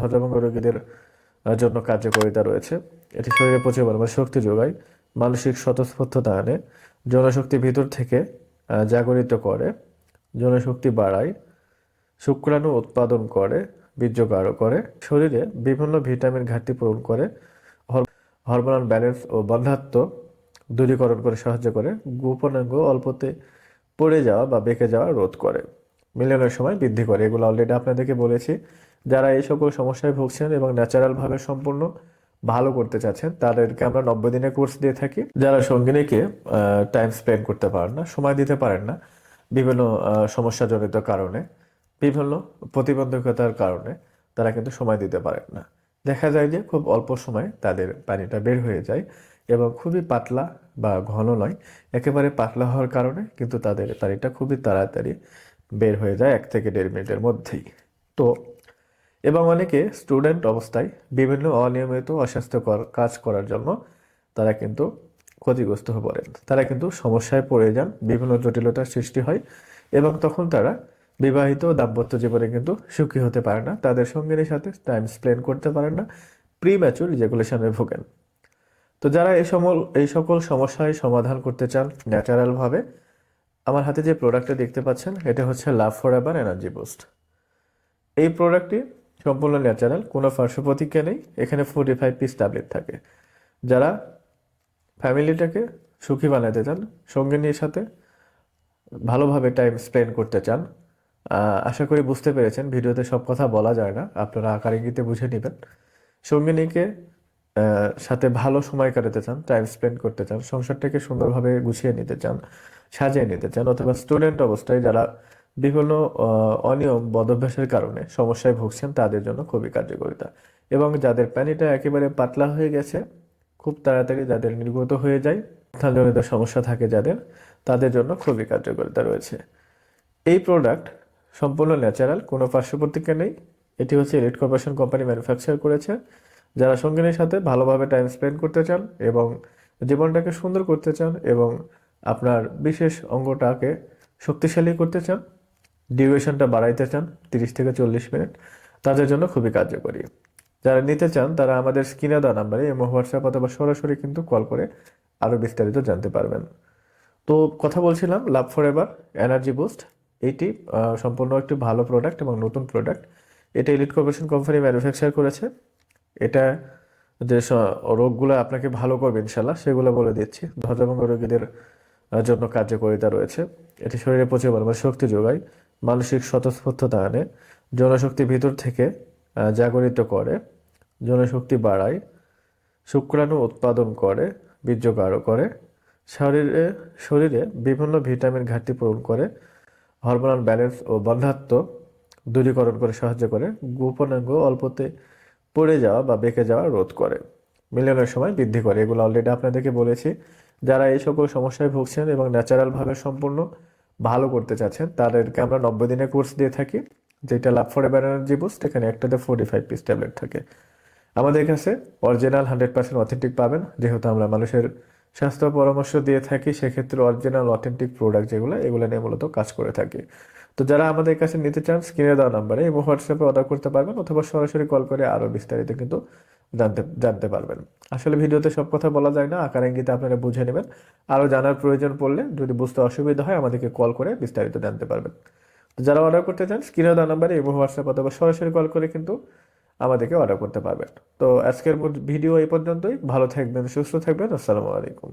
ধ্বজভঙ্গ রোগীদের জন্য কার্যকারিতা রয়েছে। এটি শরীরে প্রচুর পরিমাণে শক্তি যোগায়, মানসিক স্বতঃস্ফূর্ততা আনে, জনশক্তি ভিতর থেকে জাগরিত করে, জনশক্তি বাড়ায়, শুক্রাণু উৎপাদন করে, বীর্য গাঢ় করে, শরীরে বিভিন্ন ভিটামিন ঘাটতি পূরণ করে, হরমোনাল ব্যালেন্স ও বন্ধ্যাত্ব দূরীকরণ করে সাহায্য করে, গোপনাঙ্গ অল্পতে পড়ে যাওয়া বা বেঁকে যাওয়া রোধ করে, মিলনের সময় বৃদ্ধি করে। এগুলো অলরেডি আপনাদেরকে বলেছি। যারা এই সকল সমস্যায় ভুগছেন এবং ন্যাচারালভাবে সম্পূর্ণ ভালো করতে চাচ্ছেন তাদেরকে আমরা 90 দিনের কোর্স দিয়ে থাকি। যারা সঙ্গিনীকে টাইম স্পেন্ড করতে পারেন না, সময় দিতে পারেন না বিভিন্ন সমস্যাজনিত কারণে, বিভিন্ন প্রতিবন্ধকতার কারণে তারা কিন্তু সময় দিতে পারেন না। দেখা যায় যে খুব অল্প সময় তাদের পানিটা বের হয়ে যায় এবং খুবই পাতলা বা ঘন নয়, একেবারে পাতলা হওয়ার কারণে কিন্তু তাদের পানিটা খুবই তাড়াতাড়ি বের হয়ে যায় 1 থেকে 1.5 মিনিটের মধ্যেই। তো এবং অনেকে স্টুডেন্ট অবস্থায় বিভিন্ন অনিয়মিত অস্বাস্থ্যকর কাজ করার জন্য তারা কিন্তু ক্ষতিগ্রস্ত হয়ে পড়েন, তারা কিন্তু সমস্যায় পড়ে যান, বিভিন্ন জটিলতার সৃষ্টি হয় এবং তখন তারা বিবাহিত দাম্পত্য জীবনে কিন্তু সুখী হতে পারে না, তাদের সঙ্গীর সাথে টাইম স্পেন্ড করতে পারেন না, প্রিম্যাচুর ইজাকুলেশনে ভোগেন। তো যারা এই সকল সমস্যায় সমাধান করতে চান ন্যাচারালভাবে, আমার হাতে যে প্রোডাক্টটা দেখতে পাচ্ছেন এটা হচ্ছে লাভ ফরএভার এনার্জি বুস্ট। এই প্রোডাক্টটি সম্পূর্ণ ন্যাচারাল, কোনো পার্শ্ব প্রতিক্রিয়া নেই। এখানে 45 পিস ট্যাবলেট থাকে। যারা ফ্যামিলিটাকে সুখী বানাতে চান, সঙ্গিনীর সাথে ভালোভাবে টাইম স্পেন্ড করতে চান, আশা করি বুঝতে পেরেছেন। ভিডিওতে সব কথা বলা যায় না, আপনারা আকার ইঙ্গিতে বুঝে নেবেন। সঙ্গিনীকে সাথে ভালো সময় কাটাতে চান, টাইম স্পেন্ড করতে চান, সংসারটাকে সুন্দরভাবে গুছিয়ে নিতে চান, সাজিয়ে নিতে চান, অথবা স্টুডেন্ট অবস্থায় যারা বিভিন্ন অনিয়ম বদভ্যাসের কারণে সমস্যায় ভুগছেন তাদের জন্য খুবই কার্যকারিতা। এবং যাদের পানিটা একেবারে পাতলা হয়ে গেছে, খুব তাড়াতাড়ি যাদের নির্গত হয়ে যায়, স্থানজনিত সমস্যা থাকে যাদের, তাদের জন্য খুবই কার্যকারিতা রয়েছে। এই প্রোডাক্ট সম্পূর্ণ ন্যাচারাল, কোনো পার্শ্ব প্রতিক্রিয়া নেই। এটি হচ্ছে এলিট কর্পোরেশন কোম্পানি ম্যানুফ্যাকচার করেছে। যারা সঙ্গিনীর সাথে ভালোভাবে টাইম স্পেন্ড করতে চান এবং জীবনটাকে সুন্দর করতে চান এবং আপনার বিশেষ অঙ্গটাকে শক্তিশালী করতে চান, ডিউরেশনটা বাড়াইতে চান 30 থেকে 40 মিনিট, তাদের জন্য খুবই কার্যকরী। যারা নিতে চান তারা আমাদের স্ক্রিনে দেওয়া নাম্বারে এবং হোয়াটসঅ্যাপ অথবা সরাসরি কিন্তু কল করে আরও বিস্তারিত জানতে পারবেন। তো কথা বলছিলাম লাভ ফরএভার এনার্জি বুস্ট। এটি সম্পূর্ণ একটি ভালো প্রোডাক্ট এবং নতুন প্রোডাক্ট। এটা এলিট কর্পোরেশন কোম্পানি ম্যানুফ্যাকচার করেছে। এটা যে রোগগুলো আপনাকে ভালো করবে ইনশাল্লাহ সেগুলো বলে দিচ্ছি। ধ্বজভঙ্গ রোগীদের জন্য কার্যকারিতা রয়েছে। এটি শরীরে প্রচুর পরিমাণে শক্তি যোগায়, মানসিক স্বতঃস্ফূর্ততা আনে, জনশক্তি ভিতর থেকে জাগরিত করে, জনশক্তি বাড়ায়, শুক্রাণু উৎপাদন করে, বীর্য গাঢ় করে, শরীরে শরীরে বিভিন্ন ভিটামিন ঘাটতি পূরণ করে, হরমোনাল ব্যালেন্স ও বন্ধ্যাত্ব দূরীকরণ করে সাহায্য করে, গোপনাঙ্গ অল্পতে পড়ে যাওয়া বা বেঁকে যাওয়া রোধ করে, মিলনের সময় বৃদ্ধি করে। এগুলো অলরেডি আপনাদেরকে বলেছি। যারা এই সকল সমস্যায় ভুগছেন এবং ন্যাচারালভাবে সম্পূর্ণ ভালো করতে চাচ্ছেন তাদেরকে আমরা 90 দিনের কোর্স দিয়ে থাকি, যেটা লাভ ফরএভার এনার্জি বুস্ট। এখানে একটাতে 45 পিস ট্যাবলেট থাকে। আমাদের কাছে অরিজিনাল 100% অথেন্টিক পাবেন, যেহেতু আমরা মানুষের স্বাস্থ্য পরামর্শ দিয়ে থাকি, সেক্ষেত্রে অরিজিনাল অথেন্টিক প্রোডাক্ট এগুলো নিয়ে মূলত কাজ করে থাকি। তো যারা আমাদের কাছে নিতে চান স্ক্রিনে দেওয়া নাম্বারে এবং হোয়াটসঅ্যাপে অর্ডার করতে পারবেন অথবা সরাসরি কল করে আরও বিস্তারিত কিন্তু জানতে পারবেন। আসলে ভিডিওতে সব কথা বলা যায় না, আকার ইঙ্গিতে আপনারা বুঝে নেবেন। আরও জানার প্রয়োজন পড়লে যদি বুঝতে অসুবিধা হয় আমাদেরকে কল করে বিস্তারিত জানতে পারবেন। তো যারা অর্ডার করতে চান স্ক্রিনে দেওয়া নাম্বারে এবং হোয়াটসঅ্যাপ অথবা সরাসরি কল করে কিন্তু আমাদেরকে অর্ডার করতে পারবেন। তো আজকের ভিডিও এই পর্যন্তই। ভালো থাকবেন, সুস্থ থাকবেন। আসসালামু আলাইকুম।